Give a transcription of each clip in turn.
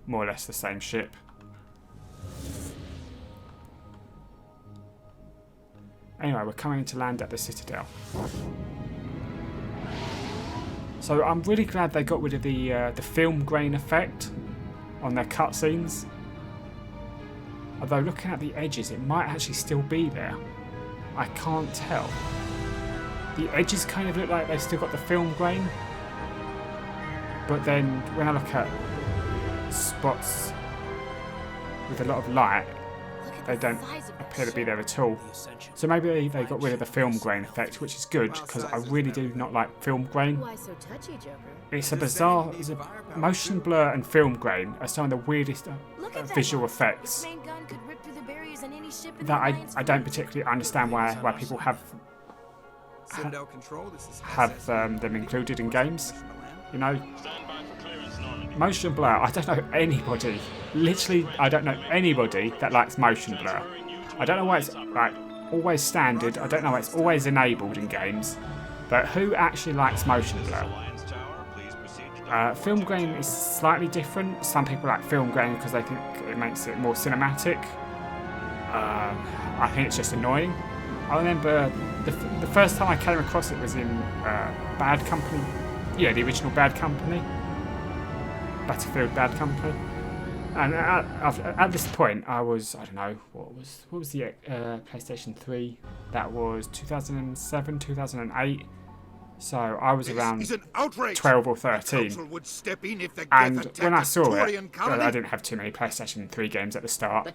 more or less the same ship. Anyway, we're coming to land at the Citadel. So I'm really glad they got rid of the film grain effect on their cutscenes. Although looking at the edges, it might actually still be there. I can't tell. The edges kind of look like they've still got the film grain. But then when I look at spots with a lot of light, they don't appear to be there at all. So maybe they got rid of the film grain effect, which is good, because I really do not like film grain. It's a bizarre... motion blur and film grain are some of the weirdest visual effects that I don't particularly understand why people have them included in games. You know, motion blur, I don't know anybody, literally I don't know anybody that likes motion blur. I don't know why it's like always standard, I don't know why it's always enabled in games, but who actually likes motion blur? Film grain is slightly different. Some people like film grain because they think it makes it more cinematic. I think it's just annoying. I remember the first time I came across it was in Bad Company. Yeah, the original Bad Company. Battlefield Bad Company. And at this point, I don't know, what was the PlayStation 3? That was 2007, 2008. So I was around 12 or 13. And when I saw it, I didn't have too many PlayStation 3 games at the start.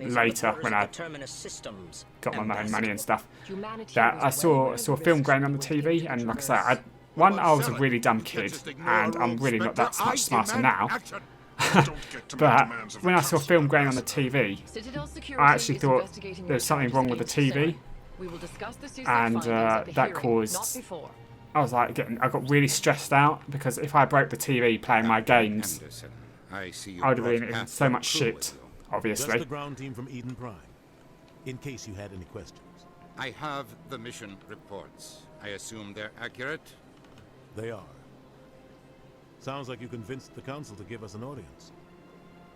Later, when I got my own money and stuff, that I saw film grain on the TV, and like I said, I was a really dumb kid, and I'm really not that much smarter now. But when I saw film grain on the TV, I actually thought there was something wrong with the TV. And that caused... I was like, I got really stressed out, because if I broke the TV playing my games, I would have been in so much shit, obviously. Just the ground team from Eden Prime, in case you had any questions. I have the mission reports. I assume they're accurate? They are. Sounds like you convinced the council to give us an audience.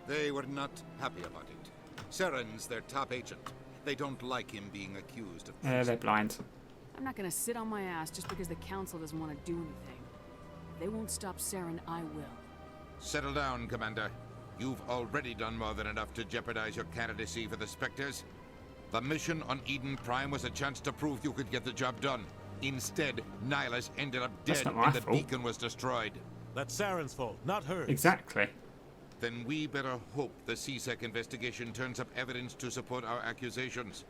They were not happy about it. Saren's their top agent. They don't like him being accused of treason. Yeah, they're blind. I'm not gonna sit on my ass just because the council doesn't want to do anything. If they won't stop Saren, I will. Settle down, Commander. You've already done more than enough to jeopardize your candidacy for the Spectres. The mission on Eden Prime was a chance to prove you could get the job done. Instead, Nihilus ended up dead and the beacon was destroyed. That's Saren's fault, not hers. Exactly. Then we better hope the CSEC investigation turns up evidence to support our accusations.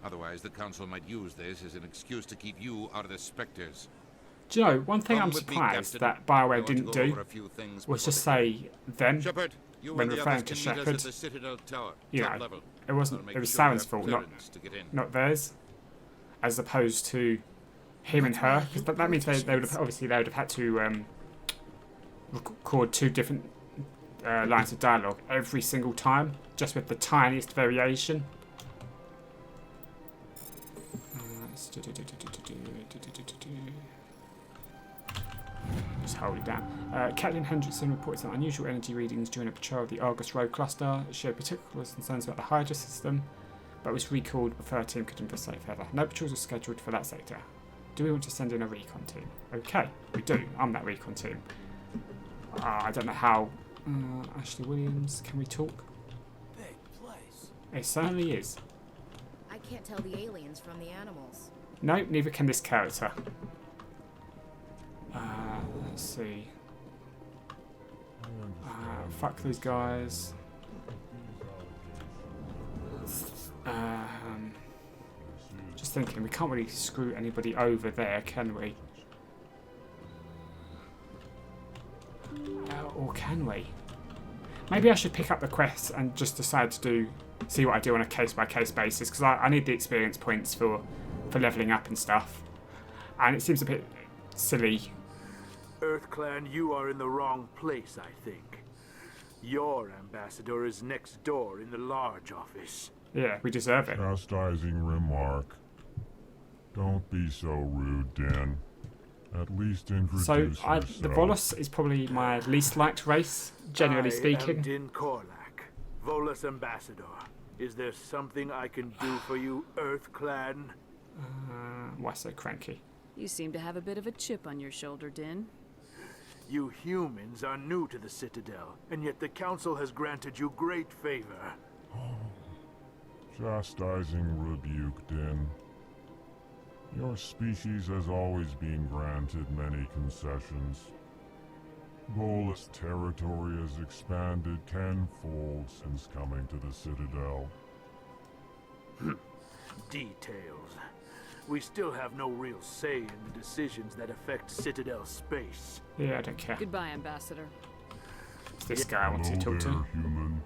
Otherwise, the Council might use this as an excuse to keep you out of the Spectres. Do you know, one thing I'm surprised that BioWare didn't do was just say them Shepard, when referring to Shepard. You know, it was Saren's fault, not theirs, as opposed to him and her. Because that means they would have had to record two different lines of dialogue every single time, just with the tiniest variation. Just hold it down. Captain Hendrickson reports on unusual energy readings during a patrol of the Argus Road cluster. Showed particular concerns about the Hydra system, but was recalled before our team could investigate further. No patrols are scheduled for that sector. Do we want to send in a recon team? Okay, we do. I'm that recon team. I don't know how. Ashley Williams, can we talk? Big place. It certainly is. I can't tell the aliens from the animals. No, neither can this character. Let's see. Fuck these guys. Just thinking, we can't really screw anybody over there, can we? Or can we? Maybe I should pick up the quests and just decide to see what I do on a case-by-case basis, because I need the experience points for leveling up and stuff. And it seems a bit silly. EarthClan, you are in the wrong place, I think. Your ambassador is next door in the large office. Yeah, we deserve it. Chastising remark. Don't be so rude, Dan. At least introduce So yourself. the Volus is probably my least liked race, generally I am speaking. Din Korlak, Volus Ambassador. Is there something I can do for you, Earth Clan? Why so cranky? You seem to have a bit of a chip on your shoulder, Din. You humans are new to the Citadel, and yet the Council has granted you great favor. Chastising rebuke, Din. Your species has always been granted many concessions. Volus territory has expanded tenfold since coming to the Citadel. Details. We still have no real say in the decisions that affect Citadel space. Yeah, I don't care. Goodbye, Ambassador. It's this guy I want to Hello talk to. there, human.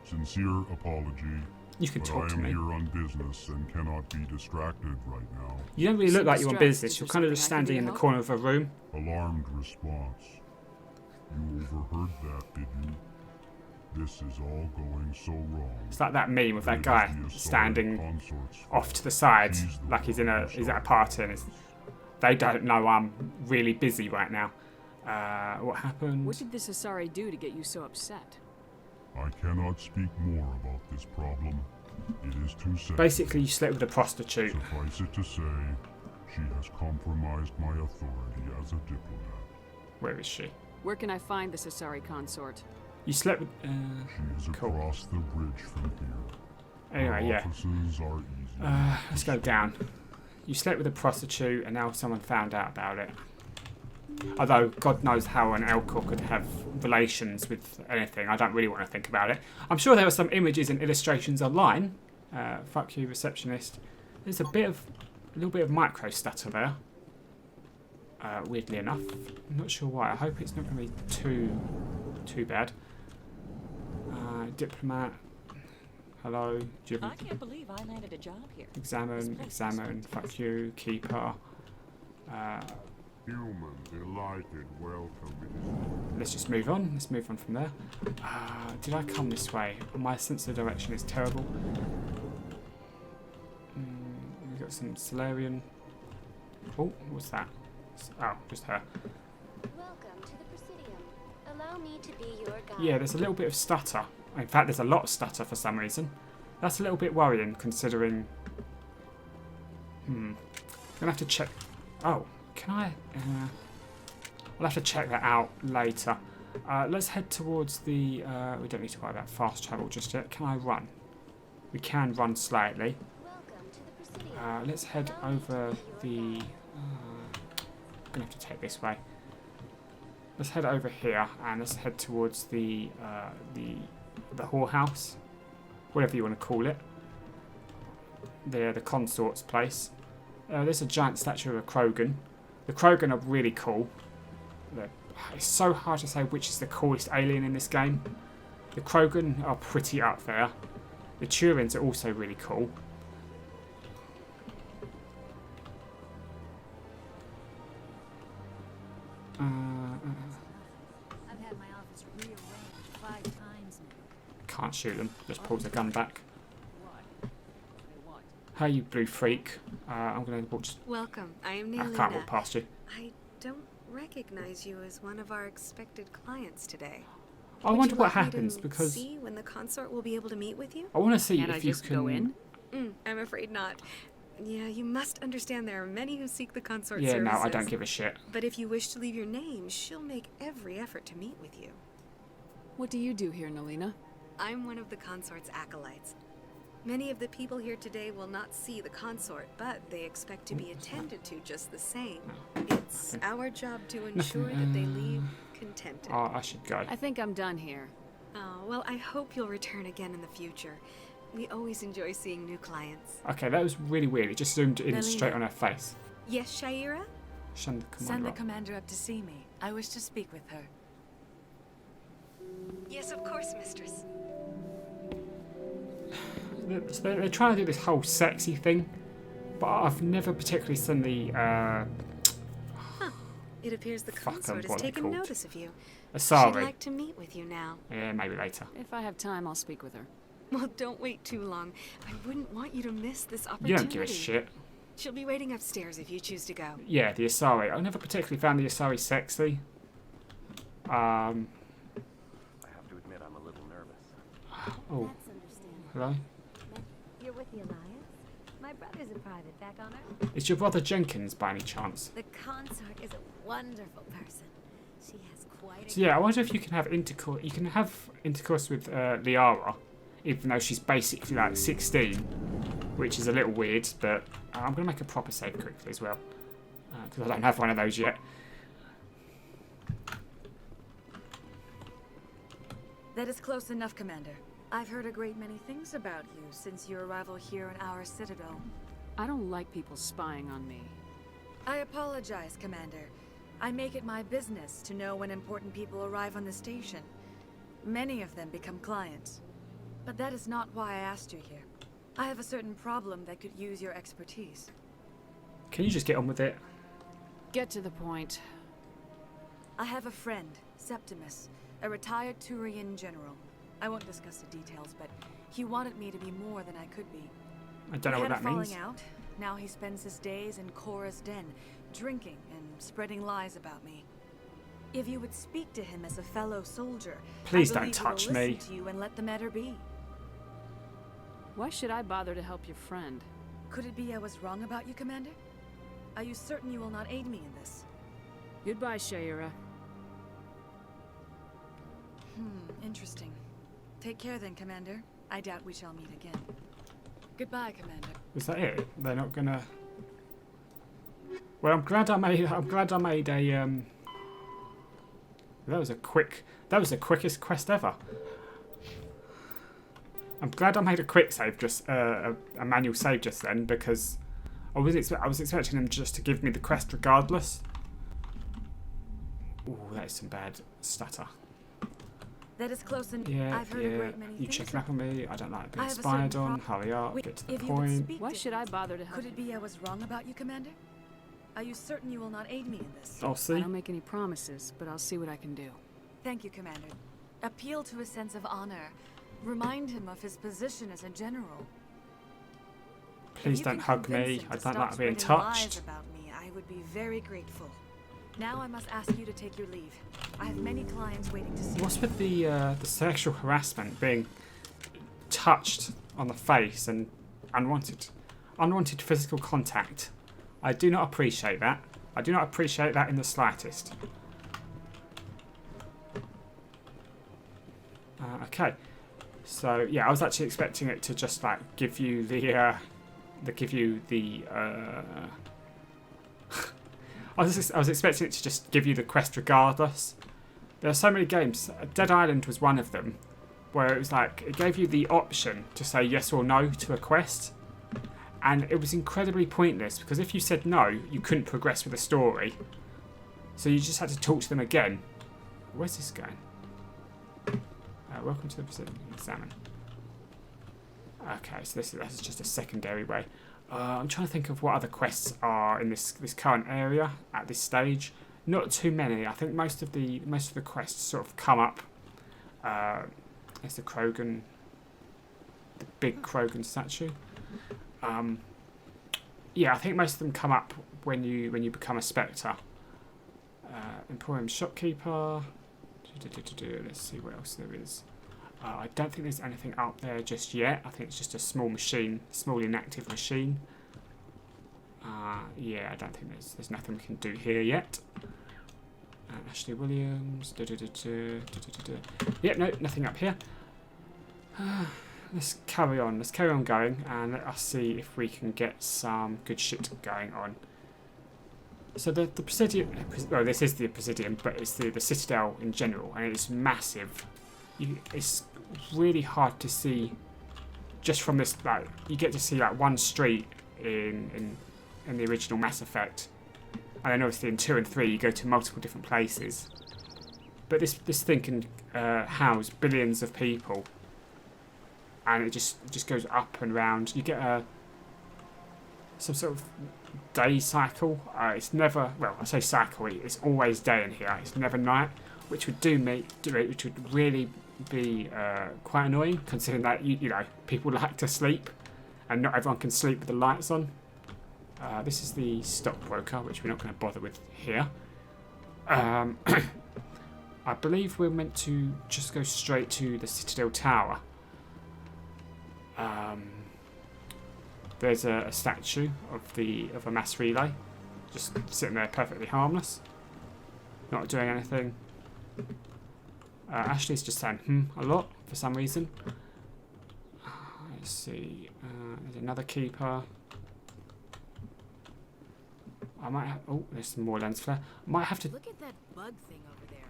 Sincere apology. You can But talk I to am me. here on business and cannot be distracted right now. You don't really look like you're on Distressed. business. Is You're there kind of just something I can standing in do the to corner of a room. Alarmed response. You overheard that, did you? This is all going so wrong. It's like that meme with that It is guy the assaulted standing consort's off to fault. the side, He's the like he's in one a who he's at a started party, and this. they don't know I'm really busy right now. What happened? What did this Asari do to get you so upset? I cannot speak more about this problem. It is too sensitive. Basically, you slept with a prostitute. Suffice it to say, she has compromised my authority as a diplomat. Where is she? Where can I find this Asari consort? You slept with. She is Cool. across the bridge from here. Anyway, Her yeah. offices are easy. Let's go down. You slept with a prostitute, and now someone found out about it. Although, God knows how an Elcor could have relations with anything. I don't really want to think about it. I'm sure there are some images and illustrations online. Fuck you, receptionist. There's a little bit of micro stutter there. Weirdly enough. I'm not sure why. I hope it's not going to be too bad. Diplomat. Hello. Do you have I can't believe I landed a job here. examine, fuck you, keeper. Human, delighted, welcome. Let's just move on. Let's move on from there. Did I come this way? My sense of direction is terrible. We've got some Solarian. Oh, what's that? Oh, just her. Welcome to the Presidium. Allow me to be your guide. Yeah, there's a little bit of stutter. In fact, there's a lot of stutter for some reason. That's a little bit worrying, considering... Gonna have to check... Oh, can I... I'll have to check that out later. Let's head towards the... we don't need to worry about fast travel just yet. Can I run? We can run slightly. Welcome to the Presidium. Let's head over the... I'm gonna have to take this way. Let's head over here and let's head towards the whorehouse, whatever you want to call it. The consort's place. There's a giant statue of a Krogan. The Krogan are really cool. It's so hard to say which is the coolest alien in this game. The Krogan are pretty up there. The Turins are also really cool. I've had my office rearranged 5 times now. Can't shoot them. Just pulls the gun back. Why? What? Hey, you blue freak. I'm gonna walk. Welcome. I am I can't Nilina. walk past you. I don't recognize you as one of our expected clients today. I Would wonder you what like me to happens because see when the consort will be able to meet with you? I want to see Can if I you just can go in? I'm afraid not. Yeah, you must understand there are many who seek the consort Yeah, services. no, I don't give a shit. But if you wish to leave your name, she'll make every effort to meet with you. What do you do here, Nalina? I'm one of the consort's acolytes. Many of the people here today will not see the consort, but they expect to be attended to just the same. It's our job to ensure that they leave contented. Oh, I should go. I think I'm done here. Oh, well, I hope you'll return again in the future. We always enjoy seeing new clients. Okay, that was really weird. It just zoomed in Nalina. straight on her face. Yes, Shaira? Send the Send commander the up. commander up to see me. I wish to speak with her. Yes, of course, mistress. They're trying to do this whole sexy thing, but I've never particularly seen the It appears the Fuck, consort what has are they taken called? notice of you. She'd Asari. like to meet with you now. Yeah, maybe later. If I have time, I'll speak with her. Well, don't wait too long. I wouldn't want you to miss this You opportunity. don't give a shit. She'll be waiting upstairs if you choose to go. Yeah, the Asari. I never particularly found the Asari sexy. I have to admit, I'm a little nervous. Oh, That's understandable. hello. You're with the Alliance? My brother's a private back on Earth. Is your brother Jenkins by any chance? The consort is a wonderful person. She has quite a... So yeah, I wonder if you can have intercourse. You can have intercourse with Liara, even though she's basically like 16, which is a little weird. But I'm gonna make a proper save quickly as well, because I don't have one of those yet. That is close enough, Commander. I've heard a great many things about you since your arrival here in our Citadel. I don't like people spying on me. I apologize, Commander. I make it my business to know when important people arrive on the station. Many of them become clients. But that is not why I asked you here. I have a certain problem that could use your expertise. Can you just get on with it? Get to the point. I have a friend, Septimus, a retired Turian general. I won't discuss the details, but he wanted me to be more than I could be. I don't know what that We had a means. falling out. Now he spends his days in Cora's den, drinking and spreading lies about me. If you would speak to him as a fellow soldier, Please I don't believe he touch will me. listen to you and let the matter be. Why should I bother to help your friend? Could it be I was wrong about you, Commander? Are you certain you will not aid me in this? Goodbye, Shayura. Interesting. Take care then, Commander. I doubt we shall meet again. Goodbye, Commander. Was that it? They're not gonna. Well, I'm glad I made a. That was a quick. That was the quickest quest ever. I'm glad I made a quick save, just a manual save just then, because I was expecting them just to give me the quest regardless. Ooh, that is some bad stutter. That is close enough. Yeah, I've heard a great many you things. checking up on me? I don't like I being have a spied certain on. Hurry up, Wait, get to the if you would point. speak Why to should him, I bother to help Could you? it be I was wrong about you, Commander? Are you certain you will not aid me in this? I'll I see. don't make any promises, but I'll see what I can do. Thank you, Commander. Appeal to his sense of honor. Remind him of his position as a general. Please If you don't can hug convince me. him I to don't stop like being spreading lies touched. about me, I would be very grateful. Now I must ask you to take your leave. I have many clients waiting to see What's you. with the sexual harassment, being touched on the face and unwanted physical contact? I do not appreciate that. I do not appreciate that in the slightest. Okay, so yeah, I was actually expecting it to just like give you the I was expecting it to just give you the quest regardless. There are so many games. Dead Island was one of them, where it was like it gave you the option to say yes or no to a quest, and it was incredibly pointless because if you said no, you couldn't progress with the story. So you just had to talk to them again. Where's this going? Welcome to the Pacific. Examine. Okay, so this is just a secondary way. I'm trying to think of what other quests are in this current area at this stage. Not too many. I think most of the quests sort of come up. There's the Krogan, the big Krogan statue. Yeah, I think most of them come up when you become a Spectre. Emporium shopkeeper. Let's see what else there is. I don't think there's anything up there just yet. I think it's just a small machine, small inactive machine. Yeah, I don't think there's nothing we can do here yet. Ashley Williams. Yep, no, nothing up here. Let's carry on. Let's carry on going, and let us see if we can get some good shit going on. So the Presidium, well, this is the Presidium, but it's the Citadel in general, and it's massive. It's really hard to see just from this. Like, you get to see like one street in the original Mass Effect, and then obviously in 2 and 3 you go to multiple different places. But this thing can house billions of people, and it just goes up and round. You get some sort of day cycle. It's never, well, I say cycle. It's always day in here. It's never night, which would which would really be quite annoying, considering that you know people like to sleep, and not everyone can sleep with the lights on. This is the stockbroker, which we're not going to bother with here. I believe we're meant to just go straight to the Citadel Tower. There's a statue of a mass relay, just sitting there perfectly harmless, not doing anything. Ashley's just saying a lot for some reason. Let's see. There's another keeper. I might have. Oh, there's some more lens flare. I might have to. Look at that bug thing over there.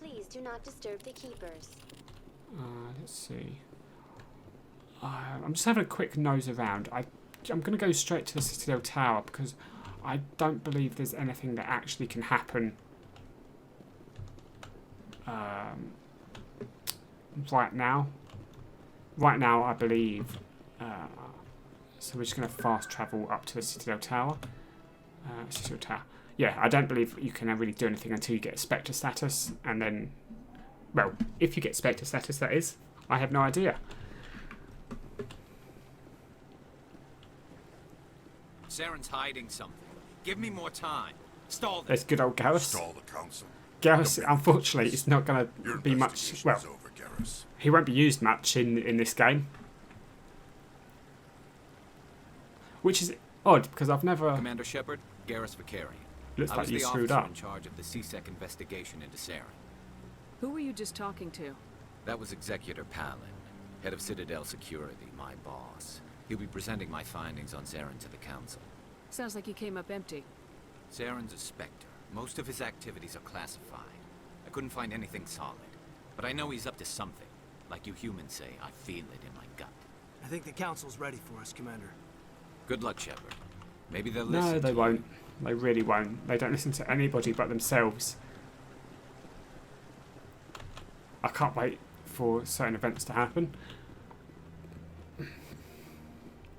Please do not disturb the keepers. Let's see. I'm just having a quick nose around. I'm going to go straight to the Citadel Tower because I don't believe there's anything that actually can happen right now. Right now, I believe. So we're just going to fast travel up to the Citadel Tower. Citadel Tower. Yeah, I don't believe you can really do anything until you get Spectre status, and then, well, if you get Spectre status, that is. I have no idea. Saren's hiding something. Give me more time. Stall this. There's good old Garrus. Stall the council. Garrus, unfortunately, it's not going to be much. Well, over, Garrus. He won't be used much in this game, which is odd because I've never. Commander Shepard, Garrus Vicarian. Looks like you screwed I up. was the officer in charge of the CSEC investigation into Saren. Who were you just talking to? That was Executor Palin, head of Citadel Security, my boss. He'll be presenting my findings on Saren to the council. Sounds like you came up empty. Saren's a Spectre. Most of his activities are classified. I couldn't find anything solid. But I know he's up to something. Like you humans say, I feel it in my gut. I think the council's ready for us, Commander. Good luck, Shepard. Maybe they'll listen. No, they to won't. you. They really won't. They don't listen to anybody but themselves. I can't wait for certain events to happen.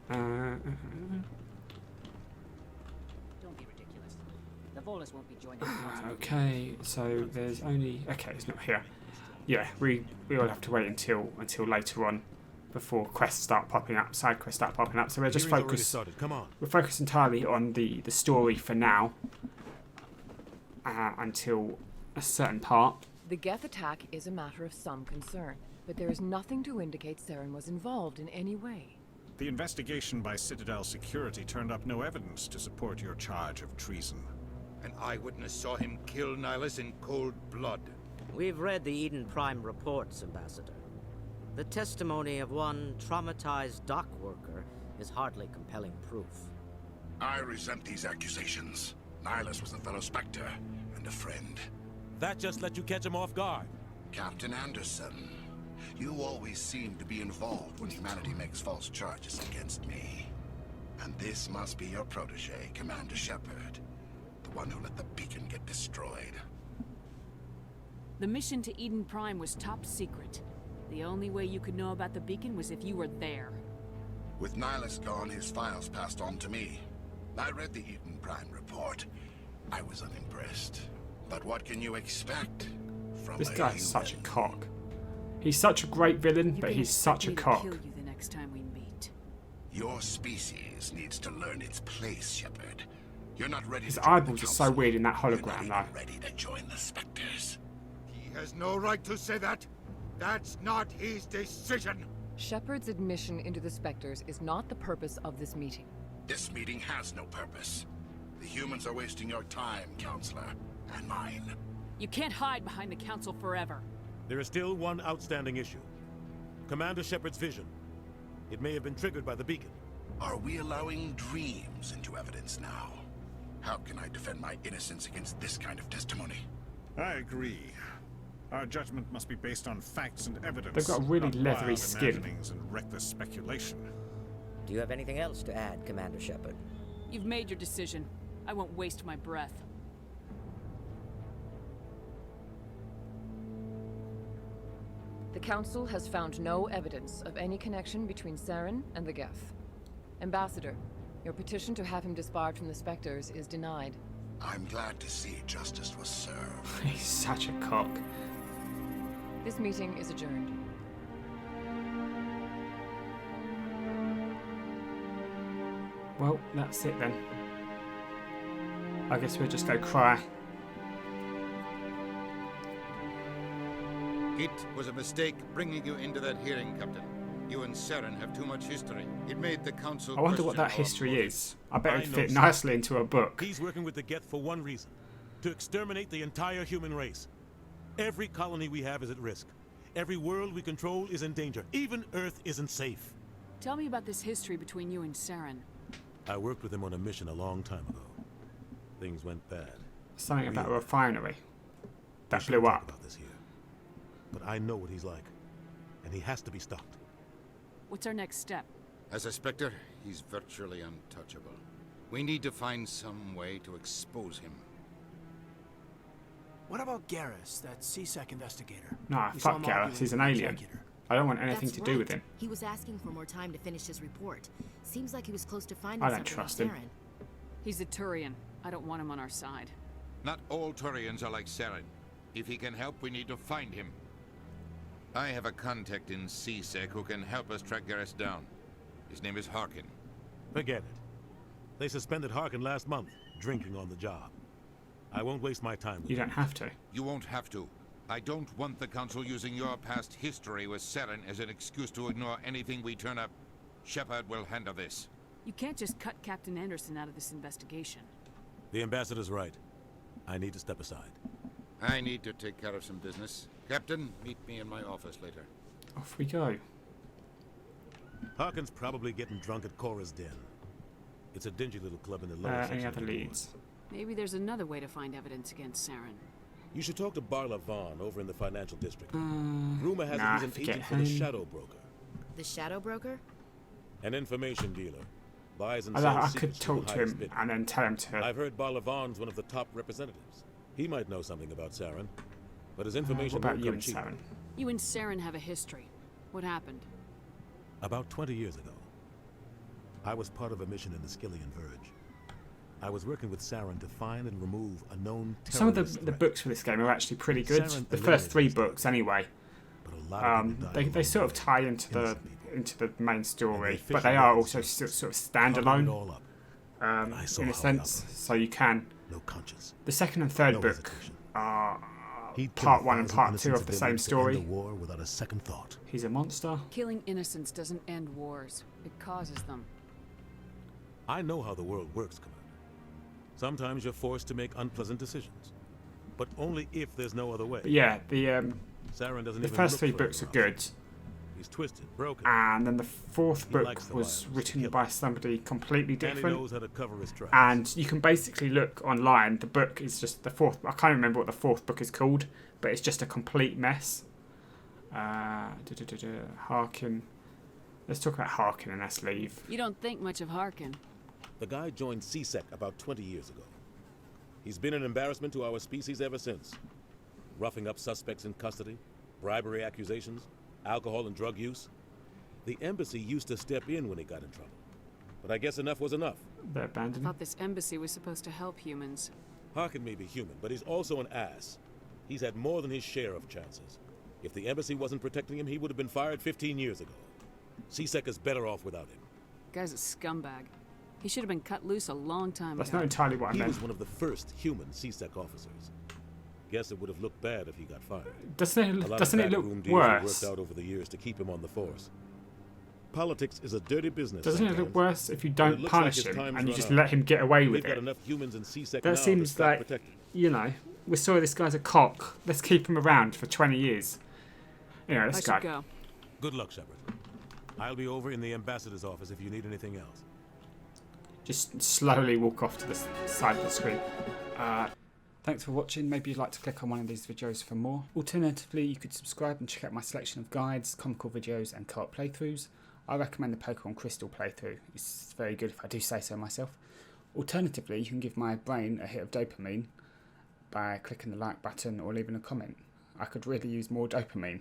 Don't be ridiculous. The Volus won't be joining the council. Okay, so there's only. Okay, it's not here. Yeah, we all have to wait until later on before quests start popping up, side quests start popping up. So we're just focused. Come on. We're focused entirely on the story for now, until a certain part. The Geth attack is a matter of some concern, but there is nothing to indicate Saren was involved in any way. The investigation by Citadel Security turned up no evidence to support your charge of treason. An eyewitness saw him kill Nihilus in cold blood. We've read the Eden Prime reports, Ambassador. The testimony of one traumatized dock worker is hardly compelling proof. I resent these accusations. Nihilus was a fellow Spectre and a friend. That just let you catch him off guard. Captain Anderson, you always seem to be involved when humanity makes false charges against me. And this must be your protege, Commander Shepard. The one who let the beacon get destroyed. The mission to Eden Prime was top secret. The only way you could know about the beacon was if you were there. With Nihilus gone, his files passed on to me. I read the Eden Prime report. I was unimpressed. But what can you expect from This a guy's human? such a cock. He's such a great villain, but he's such a cock. Kill you the next time we meet. Your species needs to learn its place, Shepard. You're not ready His to join eyeballs the are so council. weird in that You're hologram, not though. ready to join the Spectres. He has no right to say that. That's not his decision. Shepard's admission into the Spectres is not the purpose of this meeting. This meeting has no purpose. The humans are wasting your time, Counselor, and mine. You can't hide behind the council forever. There is still one outstanding issue. Commander Shepard's vision. It may have been triggered by the beacon. Are we allowing dreams into evidence now? How can I defend my innocence against this kind of testimony? I agree. Our judgment must be based on facts and evidence. They've got really not leathery wild skin. imaginings and reckless speculation. Do you have anything else to add, Commander Shepard? You've made your decision. I won't waste my breath. The Council has found no evidence of any connection between Saren and the Geth. Ambassador, your petition to have him disbarred from the Spectres is denied. I'm glad to see justice was served. He's such a cock. This meeting is adjourned. Well, that's it then. I guess we'll just go cry. It was a mistake bringing you into that hearing, Captain. You and Saren have too much history. It made the Council I wonder what that question our history motives. is. I bet it'd know, fit sir. nicely into a book. He's working with the Geth for one reason. To exterminate the entire human race. Every colony we have is at risk. Every world we control is in danger. Even Earth isn't safe. Tell me about this history between you and Saren. I worked with him on a mission a long time ago. Things went bad. Something about a Really? refinery that We shouldn't blew talk up. about this here. But I know what he's like. And he has to be stopped. What's our next step? As a Spectre, he's virtually untouchable. We need to find some way to expose him. What about Garrus, that CSEC investigator? Nah, We saw fuck him Gareth. arguing He's with an the alien. executor. I don't want anything That's to do with right. him. He was asking for more time to finish his report. Seems like he was close to finding I don't something trust on him. Saren. He's a Turian. I don't want him on our side. Not all Turians are like Saren. If he can help, we need to find him. I have a contact in CSEC who can help us track Garrus down. His name is Harkin. Forget it. They suspended Harkin last month, drinking on the job. I won't waste my time with You don't have to. You won't have to. I don't want the Council using your past history with Saren as an excuse to ignore anything we turn up. Shepard will handle this. You can't just cut Captain Anderson out of this investigation. The ambassador's right. I need to step aside. I need to take care of some business. Captain, meet me in my office later. Off we go. Harkin's probably getting drunk at Cora's Den. It's a dingy little club in the lower section Any of other the leads? Maybe there's another way to find evidence against Saren. You should talk to Barla Vaughn over in the financial district. Rumor has nah, it he's an forget agent for the him. Shadow Broker. The Shadow Broker? An information dealer. Buys and I sells could secrets to talk the to highest him bidder. and then tell him to. I've heard Barla Vaughn's one of the top representatives. He might know something about Saren, but his information what about won't you come and cheap. Saren? You and Saren have a history. What happened? About 20 years ago, I was part of a mission in the Skillian Verge. I was working with Saren to find and remove a known terrorist Some of the threat. books for this game are actually pretty good. Saren The first 3 eliminated books, anyway. But a lot of people died They along sort of the way. tie into the main story, but they are also still sort of standalone. In a sense, so you can. No conscience. The second and third No book hesitation. are He'd kill part 1 and 1,000 part 2 innocent of the same civilians to end story. the war without a second thought. He's a monster. Killing innocents doesn't end wars. It causes them. I know how the world works, Commander. Sometimes you're forced to make unpleasant decisions, but only if there's no other way. But yeah, Saren doesn't the even first look 3 for books are anyone else. good. He's twisted, broken, And then the 4th He book likes the was violence, written the by somebody completely and he different. knows how to cover his tracks. And you can basically look online. The book is just the 4th. I can't remember what the 4th book is called, but it's just a complete mess. Harkin. Let's talk about Harkin and let's leave. You don't think much of Harkin. The guy joined CSEC about 20 years ago. He's been an embarrassment to our species ever since. Roughing up suspects in custody, bribery accusations, alcohol and drug use. The embassy used to step in when he got in trouble. But I guess enough was enough. They're I abandoned. thought this embassy was supposed to help humans. Harkin may be human, but he's also an ass. He's had more than his share of chances. If the embassy wasn't protecting him, he would have been fired 15 years ago. CSEC is better off without him. Guy's a scumbag. He should have been cut loose a long time That's ago. not entirely what I He meant. was one of the first human CSEC officers. Guess it would have looked bad if he got fired. Doesn't A it lot look of backroom deals were worse? worked out over the years to keep him on the force. Politics is a dirty business. Doesn't it look sometimes. worse if you But it don't looks like punish his him time's and you run just out. let him get away We've with got it? enough humans in CSEC now That to seems stop like, protecting. you know, we saw this guy's a cock. Let's keep him around for 20 years. Anyway, I let's should go. go. Good luck, Shepard. I'll be over in the ambassador's office if you need anything else. Just slowly walk off to the side of the screen. Thanks for watching. Maybe you'd like to click on one of these videos for more. Alternatively, you could subscribe and check out my selection of guides, comical videos and co-op playthroughs. I recommend the Pokemon Crystal playthrough. It's very good if I do say so myself. Alternatively, you can give my brain a hit of dopamine by clicking the like button or leaving a comment. I could really use more dopamine.